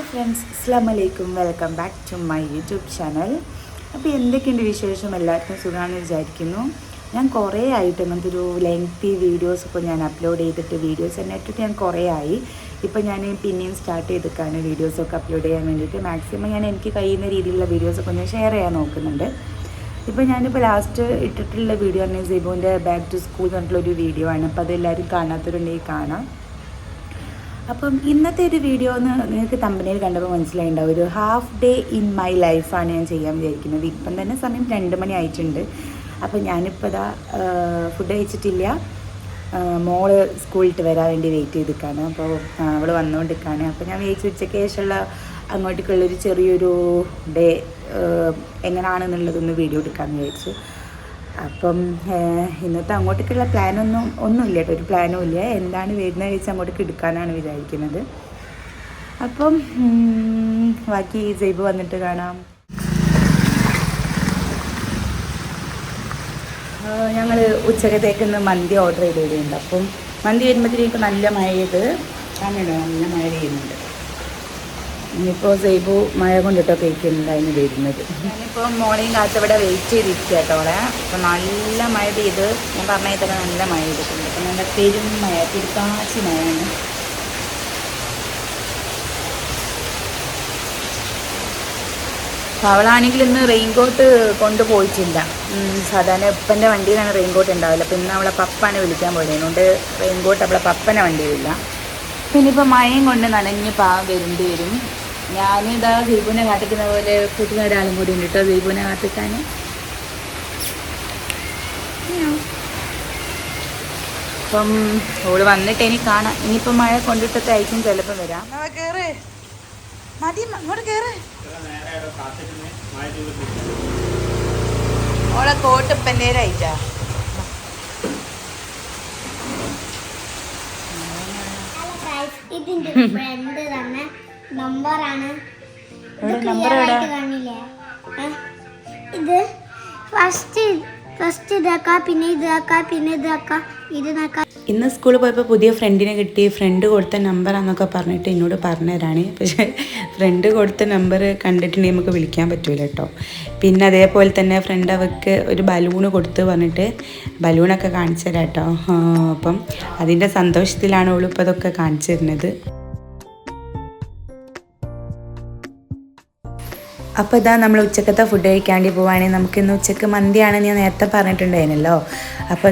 Friends, അസ്സലാമു അലൈക്കും. Welcome back to my YouTube channel. അപ്പോൾ എന്തൊക്കെയുണ്ട് വിശേഷം? എല്ലാവർക്കും സുഖമാണെന്ന് വിചാരിക്കുന്നു. ഞാൻ കുറേ ആയിട്ട് അങ്ങനത്തെ ഒരു ലെങ്തി വീഡിയോസ് ഇപ്പോൾ ഞാൻ അപ്ലോഡ് ചെയ്തിട്ട് വീഡിയോസ് തന്നെ ഇട്ടിട്ട് ഞാൻ കുറേ ആയി. ഇപ്പോൾ ഞാൻ പിന്നെയും സ്റ്റാർട്ട് ചെയ്തിട്ടാണ് വീഡിയോസൊക്കെ അപ്ലോഡ് ചെയ്യാൻ വേണ്ടിയിട്ട്. മാക്സിമം ഞാൻ എനിക്ക് കഴിയുന്ന രീതിയിലുള്ള വീഡിയോസൊക്കെ ഞാൻ ഷെയർ ചെയ്യാൻ നോക്കുന്നുണ്ട്. ഇപ്പോൾ ഞാനിപ്പോൾ ലാസ്റ്റ് ഇട്ടിട്ടുള്ള വീഡിയോ ആണ് സൈബുവിൻ്റെ ബാക്ക് ടു സ്കൂൾ പറഞ്ഞിട്ടുള്ളൊരു വീഡിയോ ആണ്. അപ്പോൾ അതെല്ലാവരും കാണാത്തവരുണ്ടെങ്കിൽ കാണാം. അപ്പം ഇന്നത്തെ ഒരു വീഡിയോ എന്ന് നിങ്ങൾക്ക് തമ്പനയിൽ കണ്ടപ്പോൾ മനസ്സിലായിട്ടുണ്ടാവും. ഒരു ഹാഫ് ഡേ ഇൻ മൈ ലൈഫാണ് ഞാൻ ചെയ്യാൻ വിചാരിക്കുന്നത്. ഇപ്പം തന്നെ സമയം 2 മണി ആയിട്ടുണ്ട്. അപ്പോൾ ഞാനിപ്പോൾ ഇതാ ഫുഡ് കഴിച്ചിട്ടില്ല. മോള് സ്കൂളിൽ വരാൻ വേണ്ടി വെയിറ്റ് ചെയ്തിരിക്കുകയാണ്. അപ്പോൾ അവൾ വന്നുകൊണ്ടിരിക്കുകയാണ്. അപ്പോൾ ഞാൻ വിചാരിച്ചു ഉച്ചയ്ക്ക് ശേഷമുള്ള അങ്ങോട്ടേക്കുള്ളൊരു ചെറിയൊരു ഡേ എങ്ങനെയാണെന്നുള്ളതൊന്ന് വീഡിയോ എടുക്കാമെന്ന് വിചാരിച്ചു. അപ്പം ഇന്നത്തെ അങ്ങോട്ടേക്കുള്ള ഒന്നുമില്ല കേട്ടോ, ഒരു പ്ലാനും ഇല്ല. എന്താണ് വരുന്നത് വെച്ച് അങ്ങോട്ടേക്ക് എടുക്കാനാണ് വിചാരിക്കുന്നത്. അപ്പം ബാക്കി സൈബ് വന്നിട്ട് കാണാം. ഞങ്ങൾ ഉച്ചക്കത്തേക്ക് മന്തി ഓർഡർ ചെയ്തിട്ടുണ്ട്. അപ്പം മന്തി വരുമ്പോഴത്തേക്ക് നല്ല മഴ പെയ്ത് കാണണോ, നല്ല മഴ പെയ്യുന്നുണ്ട്. ഇനിയിപ്പോൾ സൈബു മഴ കൊണ്ടിട്ടൊക്കെ കഴിക്കുന്നുണ്ട് അതിന് വരുന്നത്. ഞാനിപ്പോൾ മോർണിംഗ് കാലത്ത് ഇവിടെ വെയിറ്റ് ചെയ്തിരിക്കുക കേട്ടോളെ. അപ്പോൾ നല്ല മഴ പെയ്ത്, ഞാൻ പറഞ്ഞാൽ തന്നെ നല്ല മഴ ചെയ്തിട്ടുണ്ട്. അപ്പോൾ നല്ല പെരും മഴ, തിരുക്കാച്ചി മഴയാണ്. അപ്പോൾ അവളാണെങ്കിൽ ഇന്ന് റെയിൻകോട്ട് കൊണ്ടുപോയിട്ടില്ല. സാധാരണ ഉപ്പൻ്റെ വണ്ടിയിലാണ് റെയിൻകോട്ട് ഉണ്ടാവില്ല. അപ്പോൾ ഇന്ന് അവളെ പപ്പാനെ വിളിക്കാൻ പോയത്, അതുകൊണ്ട് റെയിൻകോട്ട് അവളെ പപ്പനെ വണ്ടിയിലില്ല. പിന്നെ ഇപ്പോൾ മഴയും കൊണ്ട് നനഞ്ഞ് വരേണ്ടി വരും. ഞാനിതാ ദീപുവിനെ കാട്ടിക്കുന്ന പോലെ കൂട്ടുന്ന ഒരാളും കൂടി ഉണ്ട് കേട്ടോ, ദീപുവിനെ കാട്ടിക്കാൻ. അപ്പം ഓള് വന്നിട്ട് എനിക്ക് കാണാം. ഇനിയിപ്പോൾ മഴ കൊണ്ടിട്ടൊക്കെ ആയിരിക്കും ചിലപ്പോൾ വരാം. ഓളെ കോട്ട് ഇപ്പന്നേരായിട്ടാ. ഇതിന്റെ ഫ്രണ്ട് തന്നെ നമ്പറാണ്. ഇത് ഫസ്റ്റ് ഇതാക്കാം, പിന്നെ ഇതാക്കാം, പിന്നെ ഇതാക്കാം, ഇത് നോക്കാം. ഇന്ന് സ്കൂളിൽ പോയപ്പോൾ പുതിയ ഫ്രണ്ടിനെ കിട്ടി. ഫ്രണ്ട് കൊടുത്ത നമ്പറാന്നൊക്കെ പറഞ്ഞിട്ട് എന്നോട് പറഞ്ഞുതരാണ്. പക്ഷേ ഫ്രണ്ട് കൊടുത്ത നമ്പർ കണ്ടിട്ടുണ്ടെങ്കിൽ നമുക്ക് വിളിക്കാൻ പറ്റൂല കേട്ടോ. പിന്നെ അതേപോലെ തന്നെ ഫ്രണ്ട് അവർക്ക് ഒരു ബലൂണ് കൊടുത്ത് പറഞ്ഞിട്ട് ബലൂണൊക്കെ കാണിച്ചു തരാം കേട്ടോ. അപ്പം അതിൻ്റെ സന്തോഷത്തിലാണ് അവളിപ്പോൾ അതൊക്കെ കാണിച്ചു തരുന്നത്. അപ്പോൾ ഇതാ നമ്മൾ ഉച്ചക്കത്തെ ഫുഡ് കഴിക്കാണ്ടി പോവുകയാണെങ്കിൽ നമുക്കിന്ന് ഉച്ചക്ക് മന്തിയാണെന്ന് ഞാൻ നേരത്തെ പറഞ്ഞിട്ടുണ്ടായിരുന്നല്ലോ. അപ്പോൾ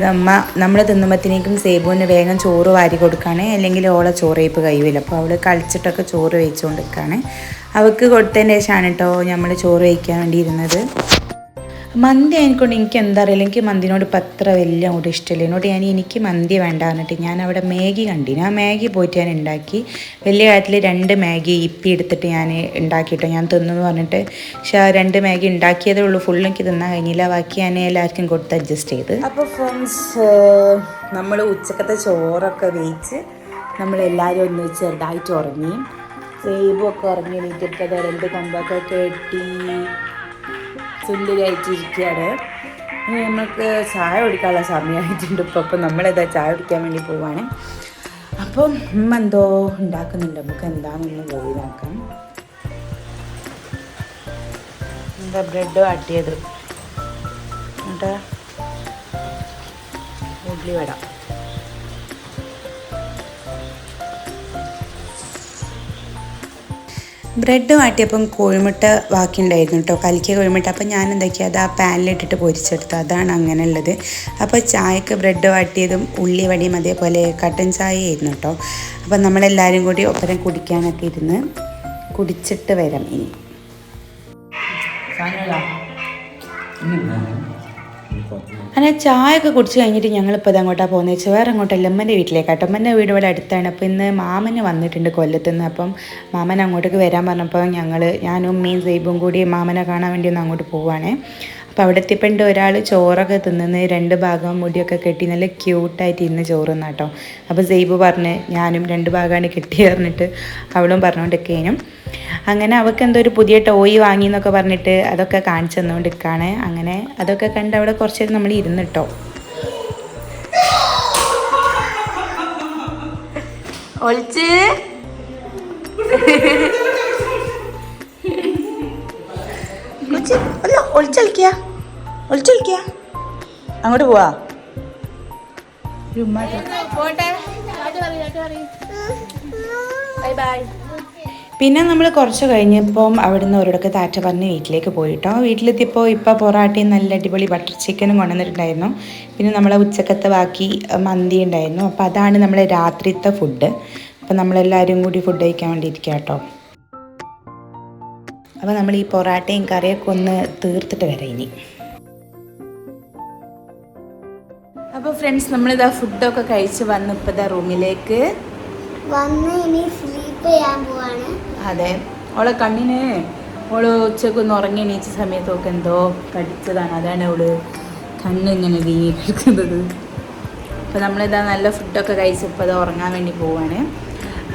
നമ്മൾ തിന്നുമ്പോഴത്തേക്കും സേബുവിന് വേഗം ചോറ് വാരി കൊടുക്കുകയാണ്, അല്ലെങ്കിൽ ഓളെ ചോറ് കഴിപ്പ് കഴിയില്ല. അപ്പോൾ അവൾ കളിച്ചിട്ടൊക്കെ ചോറ് കഴിച്ചുകൊണ്ടിരിക്കുകയാണ്. അവൾക്ക് കൊടുത്തതിന് ശേഷമാണ് കേട്ടോ നമ്മൾ ചോറ് കഴിക്കാൻ വേണ്ടി ഇരുന്നത്. മന്തി ആയിക്കൊണ്ട് എനിക്ക് എന്താ അറിയില്ല, എനിക്ക് മന്തിനോട് ഇപ്പം അത്ര വലിയ അങ്ങോട്ട് ഇഷ്ടമില്ല. എനിക്ക് മന്തി വേണ്ട പറഞ്ഞിട്ട് ഞാൻ അവിടെ മാഗി കണ്ടിന്. ആ മാഗി പോയിട്ട് ഞാൻ ഉണ്ടാക്കി. വലിയ കാര്യത്തിൽ 2 മാഗി ഇപ്പി എടുത്തിട്ട് ഞാൻ ഉണ്ടാക്കിയിട്ടോ. ഞാൻ തിന്നു പറഞ്ഞിട്ട്, പക്ഷേ ആ 2 മാഗി ഉണ്ടാക്കിയതേ ഉള്ളൂ, ഫുള്ളും എനിക്ക് തിന്നാൻ കഴിഞ്ഞില്ല. ബാക്കി ഞാൻ എല്ലാവർക്കും കൊടുത്ത് അഡ്ജസ്റ്റ് ചെയ്ത്. അപ്പോൾ ഫ്രണ്ട്സ്, നമ്മൾ ഉച്ചക്കത്തെ ചോറൊക്കെ വേവിച്ച് നമ്മളെല്ലാവരും ഒന്ന് ചെറുതായിട്ട് ഉറങ്ങി. സേബൊക്കെ ഉറങ്ങി എണീറ്റിട്ട് 2 കൊമ്പൊക്കെ കെട്ടി സുന്ദരിയായിട്ടിരിക്കുകയാണ്. ഇനി നമുക്ക് ചായ കുടിക്കാനുള്ള സമയമായിട്ടുണ്ട് അപ്പം നമ്മളിതാ ചായ കുടിക്കാൻ വേണ്ടി പോവാണ്. അപ്പം എന്തോ ഉണ്ടാക്കുന്നുണ്ട്, നമുക്ക് എന്താണെന്ന് പോയി നോക്കാം. എന്താ ബ്രെഡ് വാട്ടിയത് എന്നിട്ട് ഉള്ളി വട. ബ്രെഡ് വാട്ടിയപ്പം കോഴിമുട്ട ബാക്കിയുണ്ടായിരുന്നു കേട്ടോ, കലക്കിയ കോഴിമുട്ട. അപ്പം ഞാൻ എന്താക്കിയത് അത് ആ പാനിലിട്ടിട്ട് പൊരിച്ചെടുത്തു, അതാണ് അങ്ങനെ ഉള്ളത്. അപ്പോൾ ചായക്ക് ബ്രെഡ് വാട്ടിയതും ഉള്ളി വടിയും അതേപോലെ കട്ടൻ ചായ ആയിരുന്നു കേട്ടോ. അപ്പം നമ്മളെല്ലാവരും കൂടി ഒപ്പരം കുടിക്കാനൊക്കെ ഇരുന്ന് കുടിച്ചിട്ട് വരാം. ഇനി അങ്ങനെ ചായ ഒക്കെ കുടിച്ച് കഴിഞ്ഞിട്ട് ഞങ്ങളിപ്പോൾ ഇത് അങ്ങോട്ടാണ് പോകുന്നത് വെച്ചാൽ വേറെ അങ്ങോട്ടല്ല, അമ്മൻ്റെ വീട്ടിലേക്കാട്ടോ. അമ്മൻ്റെ വീട് ഇവിടെ അടുത്താണ്. അപ്പോൾ ഇന്ന് മാമന് വന്നിട്ടുണ്ട് കൊല്ലത്തുനിന്ന്. അപ്പം മാമൻ അങ്ങോട്ടേക്ക് വരാൻ പറഞ്ഞപ്പോൾ ഞാനും ഉമ്മയും സൈബും കൂടി മാമനെ കാണാൻ വേണ്ടി ഒന്ന് അങ്ങോട്ട് പോവുകയാണേ. അപ്പോൾ അവിടെ എത്തിയപ്പോണ്ട് ഒരാൾ ചോറൊക്കെ തിന്നുന്ന 2 ഭാഗം മുടിയൊക്കെ കെട്ടി നല്ല ക്യൂട്ടായിട്ട് ഇന്ന് ചോറ് തിന്നാട്ടോ. അപ്പോൾ സൈബ് പറഞ്ഞ് ഞാനും 2 ഭാഗമാണ് കെട്ടി പറഞ്ഞിട്ട് അവളും പറഞ്ഞുകൊണ്ടിരിക്കേനും. അങ്ങനെ അവൾക്ക് എന്തോ ഒരു പുതിയ ടോയ് വാങ്ങി എന്നൊക്കെ പറഞ്ഞിട്ട് അതൊക്കെ കാണിച്ചു തന്നുകൊണ്ടിരിക്കുകയാണ്. അങ്ങനെ അതൊക്കെ കണ്ട് അവിടെ കുറച്ച് നേരം നമ്മൾ ഇരുന്നിട്ടോ. ഒളിച്ച് എണീച്ച് അല്ല ഒളിച്ചളിക്കുക അങ്ങോട്ട് പോവാ പിന്നെ നമ്മൾ കുറച്ച് കഴിഞ്ഞപ്പം അവിടുന്ന് ഒരിടക്ക് താറ്റ പറഞ്ഞ് വീട്ടിലേക്ക് പോയിട്ടോ. വീട്ടിലെത്തിയപ്പോൾ ഇപ്പം പൊറാട്ടയും നല്ല അടിപൊളി ബട്ടർ ചിക്കനും കൊണ്ടുവന്നിട്ടുണ്ടായിരുന്നു. പിന്നെ നമ്മളെ ഉച്ചക്കത്തെ ബാക്കി മന്തി ഉണ്ടായിരുന്നു. അപ്പോൾ അതാണ് നമ്മളെ രാത്രിത്തെ ഫുഡ്. അപ്പോൾ നമ്മളെല്ലാവരും കൂടി ഫുഡ് കഴിക്കാൻ വേണ്ടിയിരിക്കുക കേട്ടോ. അപ്പോൾ നമ്മൾ ഈ പൊറാട്ടയും കറിയൊക്കെ ഒന്ന് തീർത്തിട്ട് വരാം ഇനി. അപ്പോൾ ഫ്രണ്ട്സ് നമ്മളിതാ ഫുഡൊക്കെ കഴിച്ച് വന്ന് ഇപ്പോൾ ഇതാ റൂമിലേക്ക് വന്ന് ഇനി സ്ലീപ്പ് ചെയ്യാൻ പോവാണ്. അതെ, അവളെ കണ്ണിന് അവള് ഉച്ചക്ക് ഒന്ന് ഉറങ്ങി എണീച്ച സമയത്തൊക്കെ എന്തോ കടിച്ചതാണ്. അതാണ് അവള് കണ്ണിങ്ങനെ വീങ്ങിയിരിക്കുന്നത്. അപ്പോൾ നമ്മളിതാ നല്ല ഫുഡൊക്കെ കഴിച്ചപ്പോൾ അത് ഉറങ്ങാൻ വേണ്ടി പോവാണ്.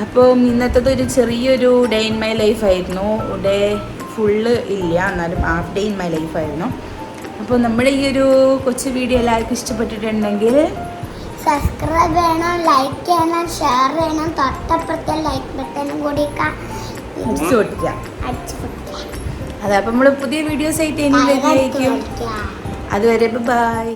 അപ്പോൾ ഇന്നത്തെ ഒരു ചെറിയൊരു ഡേ ഇൻ മൈ ലൈഫായിരുന്നു. ഡേ ഫുള്ള് ഇല്ല, എന്നാലും ഹാഫ് ഡേ ഇൻ മൈ ലൈഫായിരുന്നു. അപ്പോൾ നമ്മുടെ ഈ ഒരു കൊച്ചു വീഡിയോ എല്ലാവർക്കും ഇഷ്ടപ്പെട്ടിട്ടുണ്ടെങ്കിൽ സബ്സ്ക്രൈബ് ചെയ്യണം, ലൈക്ക് ചെയ്യണം, ഷെയർ ചെയ്യണം. തൊട്ടപ്പുറത്തെ ലൈക്ക് ബട്ടണും കൂടി അടിച്ചു പൊട്ടിക്കാം. അതെ, അപ്പം നമ്മൾ പുതിയ വീഡിയോസ് ആയിട്ട് ഇനി വരുന്നതായിരിക്കും. അതുവരെ ബൈ.